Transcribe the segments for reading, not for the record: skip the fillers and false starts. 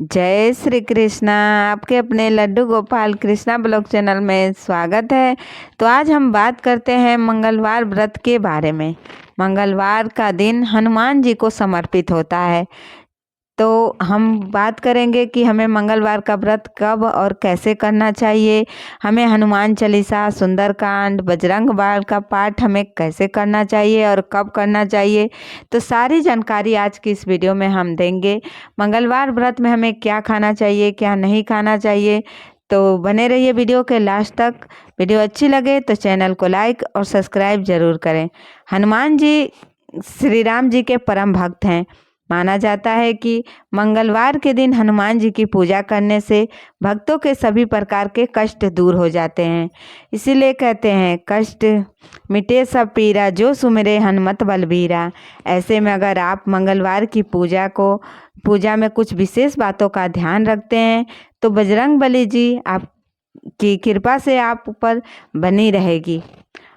जय श्री कृष्णा। आपके अपने लड्डू गोपाल कृष्णा ब्लॉग चैनल में स्वागत है। तो आज हम बात करते हैं मंगलवार व्रत के बारे में। मंगलवार का दिन हनुमान जी को समर्पित होता है। तो हम बात करेंगे कि हमें मंगलवार का व्रत कब और कैसे करना चाहिए। हमें हनुमान चालीसा, सुंदरकांड, बजरंग बाण का पाठ हमें कैसे करना चाहिए और कब करना चाहिए। तो सारी जानकारी आज की इस वीडियो में हम देंगे। मंगलवार व्रत में हमें क्या खाना चाहिए, क्या नहीं खाना चाहिए। तो बने रहिए वीडियो के लास्ट तक। वीडियो अच्छी लगे तो चैनल को लाइक और सब्सक्राइब जरूर करें। हनुमान जी श्री राम जी के परम भक्त हैं। माना जाता है कि मंगलवार के दिन हनुमान जी की पूजा करने से भक्तों के सभी प्रकार के कष्ट दूर हो जाते हैं। इसीलिए कहते हैं, कष्ट मिटे सब पीरा, जो सुमिरे हनुमत बलबीरा। ऐसे में अगर आप मंगलवार की पूजा में कुछ विशेष बातों का ध्यान रखते हैं तो बजरंग बली जी आपकी कृपा से आप ऊपर बनी रहेगी।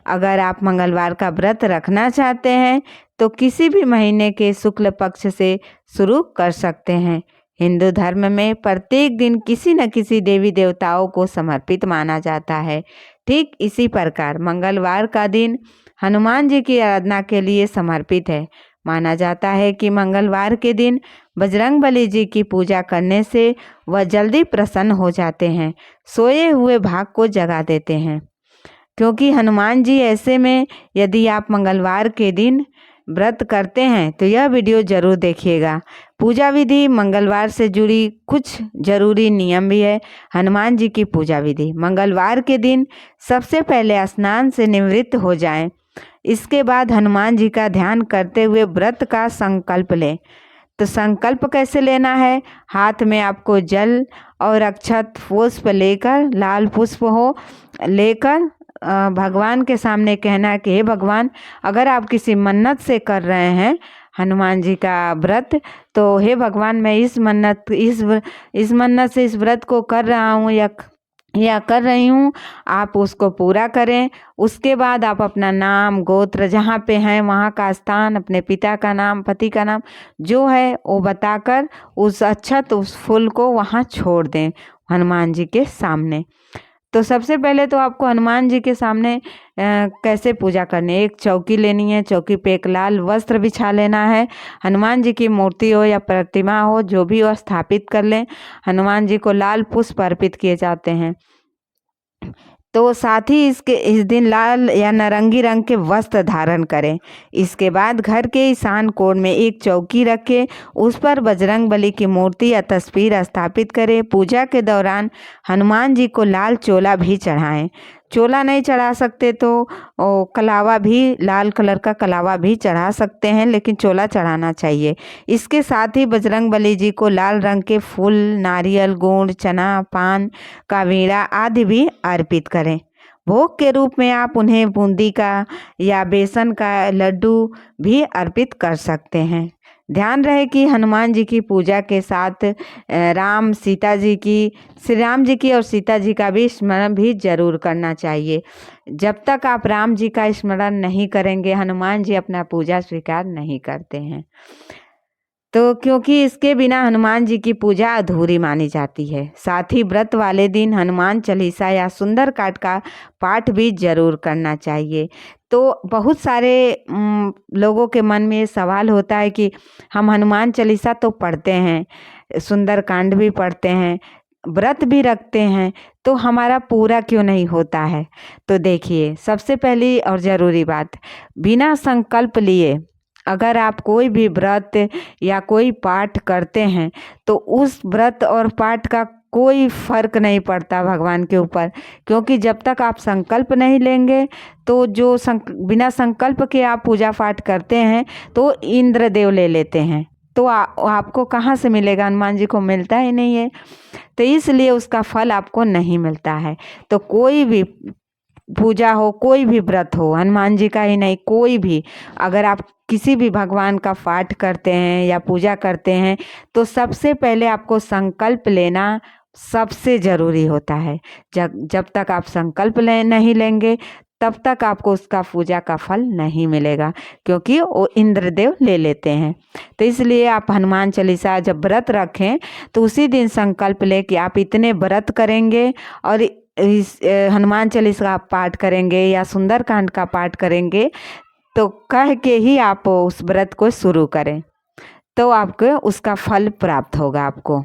अगर आप मंगलवार का व्रत रखना चाहते हैं तो किसी भी महीने के शुक्ल पक्ष से शुरू कर सकते हैं। हिंदू धर्म में प्रत्येक दिन किसी न किसी देवी देवताओं को समर्पित माना जाता है। ठीक इसी प्रकार मंगलवार का दिन हनुमान जी की आराधना के लिए समर्पित है। माना जाता है कि मंगलवार के दिन बजरंग बली जी की पूजा करने से वह जल्दी प्रसन्न हो जाते हैं, सोए हुए भाग को जगा देते हैं। क्योंकि हनुमान जी ऐसे में यदि आप मंगलवार के दिन व्रत करते हैं तो यह वीडियो जरूर देखिएगा। पूजा विधि मंगलवार से जुड़ी कुछ जरूरी नियम भी है। हनुमान जी की पूजा विधि: मंगलवार के दिन सबसे पहले स्नान से निवृत्त हो जाएं। इसके बाद हनुमान जी का ध्यान करते हुए व्रत का संकल्प लें। तो संकल्प कैसे लेना है? हाथ में आपको जल और अक्षत पुष्प लेकर, लाल पुष्प हो लेकर भगवान के सामने कहना है कि हे भगवान, अगर आप किसी मन्नत से कर रहे हैं हनुमान जी का व्रत, तो हे भगवान, मैं इस मन्नत से इस व्रत को कर रहा हूँ या कर रही हूँ, आप उसको पूरा करें। उसके बाद आप अपना नाम, गोत्र, जहाँ पे हैं वहाँ का स्थान, अपने पिता का नाम, पति का नाम जो है वो बताकर उस अक्षत, उस फूल को वहाँ छोड़ दें हनुमान जी के सामने। तो सबसे पहले तो आपको हनुमान जी के सामने कैसे पूजा करनी है? एक चौकी लेनी है। चौकी पे एक लाल वस्त्र बिछा लेना है। हनुमान जी की मूर्ति हो या प्रतिमा हो, जो भी हो, स्थापित कर लें। हनुमान जी को लाल पुष्प अर्पित किए जाते हैं। तो साथ ही इस दिन लाल या नारंगी रंग के वस्त्र धारण करें। इसके बाद घर के ईशान कोण में एक चौकी रखें, उस पर बजरंग बली की मूर्ति या तस्वीर स्थापित करें। पूजा के दौरान हनुमान जी को लाल चोला भी चढ़ाएं। चोला नहीं चढ़ा सकते तो कलावा भी, लाल कलर का कलावा भी चढ़ा सकते हैं, लेकिन चोला चढ़ाना चाहिए। इसके साथ ही बजरंग बली जी को लाल रंग के फूल, नारियल, गुड़, चना, पान का वीड़ा आदि भी अर्पित करें। भोग के रूप में आप उन्हें बूंदी का या बेसन का लड्डू भी अर्पित कर सकते हैं। ध्यान रहे कि हनुमान जी की पूजा के साथ श्री राम जी की और सीता जी का भी स्मरण भी जरूर करना चाहिए। जब तक आप राम जी का स्मरण नहीं करेंगे, हनुमान जी अपना पूजा स्वीकार नहीं करते हैं। तो क्योंकि इसके बिना हनुमान जी की पूजा अधूरी मानी जाती है। साथ ही व्रत वाले दिन हनुमान चालीसा या सुंदरकांड का पाठ भी जरूर करना चाहिए। तो बहुत सारे लोगों के मन में ये सवाल होता है कि हम हनुमान चालीसा तो पढ़ते हैं, सुंदरकांड भी पढ़ते हैं, व्रत भी रखते हैं, तो हमारा पूरा क्यों नहीं होता है? तो देखिए, सबसे पहली और ज़रूरी बात, बिना संकल्प लिए अगर आप कोई भी व्रत या कोई पाठ करते हैं तो उस व्रत और पाठ का कोई फर्क नहीं पड़ता भगवान के ऊपर। क्योंकि जब तक आप संकल्प नहीं लेंगे तो बिना संकल्प के आप पूजा पाठ करते हैं तो इंद्र देव ले लेते हैं, तो आपको कहाँ से मिलेगा? हनुमान जी को मिलता ही नहीं है, तो इसलिए उसका फल आपको नहीं मिलता है। तो कोई भी पूजा हो, कोई भी व्रत हो, हनुमान जी का ही नहीं, कोई भी, अगर आप किसी भी भगवान का पाठ करते हैं या पूजा करते हैं तो सबसे पहले आपको संकल्प लेना सबसे ज़रूरी होता है। जब तक आप संकल्प नहीं लेंगे तब तक आपको उसका पूजा का फल नहीं मिलेगा, क्योंकि वो इंद्रदेव ले लेते हैं। तो इसलिए आप हनुमान चालीसा जब व्रत रखें तो उसी दिन संकल्प ले कि आप इतने व्रत करेंगे और इस हनुमान चालीसा का पाठ करेंगे या सुंदरकांड का पाठ करेंगे, तो कह के ही आप उस व्रत को शुरू करें, तो आपको उसका फल प्राप्त होगा आपको।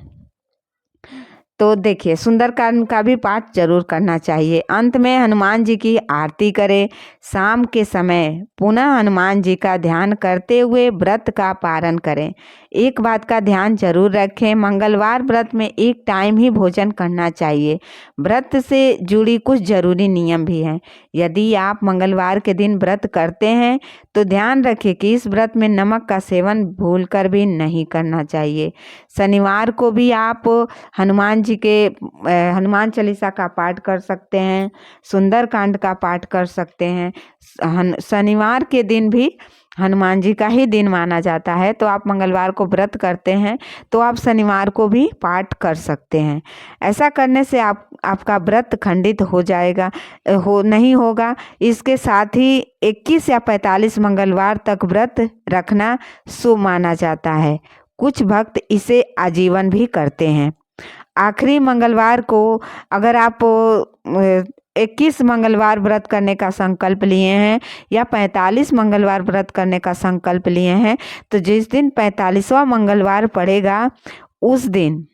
तो देखिए, सुंदरकांड का भी पाठ जरूर करना चाहिए। अंत में हनुमान जी की आरती करें। शाम के समय पुनः हनुमान जी का ध्यान करते हुए व्रत का पारण करें। एक बात का ध्यान जरूर रखें, मंगलवार व्रत में एक टाइम ही भोजन करना चाहिए। व्रत से जुड़ी कुछ जरूरी नियम भी हैं। यदि आप मंगलवार के दिन व्रत करते हैं तो ध्यान रखें कि इस व्रत में नमक का सेवन भूलकर भी नहीं करना चाहिए। शनिवार को भी आप हनुमान जी के हनुमान चालीसा का पाठ कर सकते हैं, सुंदरकांड का पाठ कर सकते हैं। शनिवार के दिन भी हनुमान जी का ही दिन माना जाता है, तो आप मंगलवार को व्रत करते हैं तो आप शनिवार को भी पाठ कर सकते हैं। ऐसा करने से आपका व्रत खंडित हो जाएगा, नहीं होगा। इसके साथ ही 21 या 45 मंगलवार तक व्रत रखना शुभ माना जाता है। कुछ भक्त इसे आजीवन भी करते हैं। आखिरी मंगलवार को अगर आप 21 मंगलवार व्रत करने का संकल्प लिए हैं या 45 मंगलवार व्रत करने का संकल्प लिए हैं, तो जिस दिन 45वां मंगलवार पड़ेगा उस दिन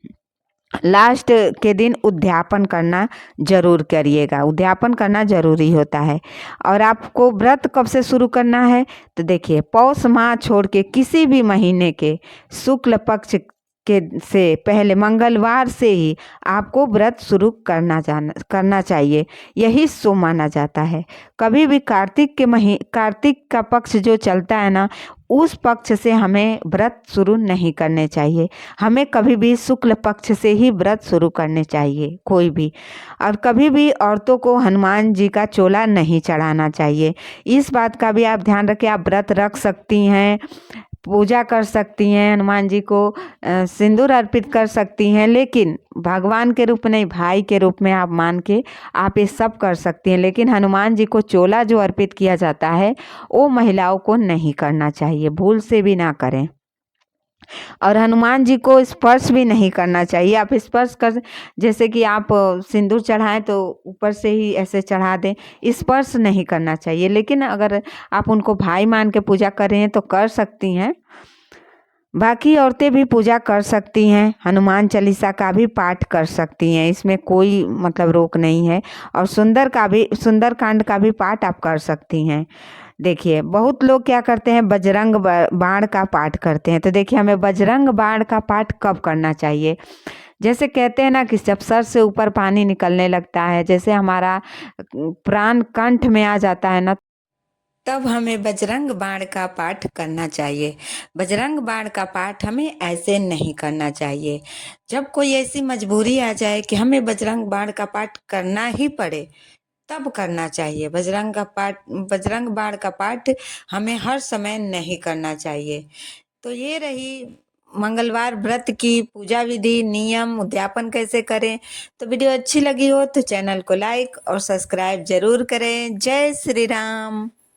लास्ट के दिन उद्यापन करना जरूर करिएगा। उद्यापन करना जरूरी होता है। और आपको व्रत कब से शुरू करना है, तो देखिए, पौष माह छोड़ के किसी भी महीने के शुक्ल पक्ष के से पहले मंगलवार से ही आपको व्रत शुरू करना चाहिए। यही शुभ माना जाता है। कभी भी कार्तिक का पक्ष जो चलता है ना, उस पक्ष से हमें व्रत शुरू नहीं करने चाहिए। हमें कभी भी शुक्ल पक्ष से ही व्रत शुरू करने चाहिए कोई भी। और कभी भी औरतों को हनुमान जी का चोला नहीं चढ़ाना चाहिए। इस बात का भी आप ध्यान रखें। आप व्रत रख सकती हैं, पूजा कर सकती हैं, हनुमान जी को सिंदूर अर्पित कर सकती हैं, लेकिन भगवान के रूप नहीं, भाई के रूप में आप मान के आप ये सब कर सकती हैं। लेकिन हनुमान जी को चोला जो अर्पित किया जाता है वो महिलाओं को नहीं करना चाहिए, भूल से भी ना करें। और हनुमान जी को स्पर्श भी नहीं करना चाहिए। आप स्पर्श कर, जैसे कि आप सिंदूर चढ़ाएं तो ऊपर से ही ऐसे चढ़ा दें, स्पर्श नहीं करना चाहिए। लेकिन अगर आप उनको भाई मान के पूजा कर रहे हैं तो कर सकती हैं। बाकी औरतें भी पूजा कर सकती हैं, हनुमान चालीसा का भी पाठ कर सकती हैं, इसमें कोई मतलब रोक नहीं है। और सुंदरकांड का भी पाठ आप कर सकती हैं। देखिए, बहुत लोग क्या करते हैं, बजरंग बाण का पाठ करते हैं। तो देखिए, हमें बजरंग बाण का पाठ कब करना चाहिए, जैसे कहते हैं ना कि जब सर से ऊपर पानी निकलने लगता है, जैसे हमारा प्राण कंठ में आ जाता है ना, तब हमें बजरंग बाण का पाठ करना चाहिए। बजरंग बाण का पाठ हमें ऐसे नहीं करना चाहिए। जब कोई ऐसी मजबूरी आ जाए कि हमें बजरंग बाण का पाठ करना ही पड़े, तब करना चाहिए। बजरंग बाण का पाठ हमें हर समय नहीं करना चाहिए। तो ये रही मंगलवार व्रत की पूजा विधि, नियम, उद्यापन कैसे करें। तो वीडियो अच्छी लगी हो तो चैनल को लाइक और सब्सक्राइब जरूर करें। जय श्री राम।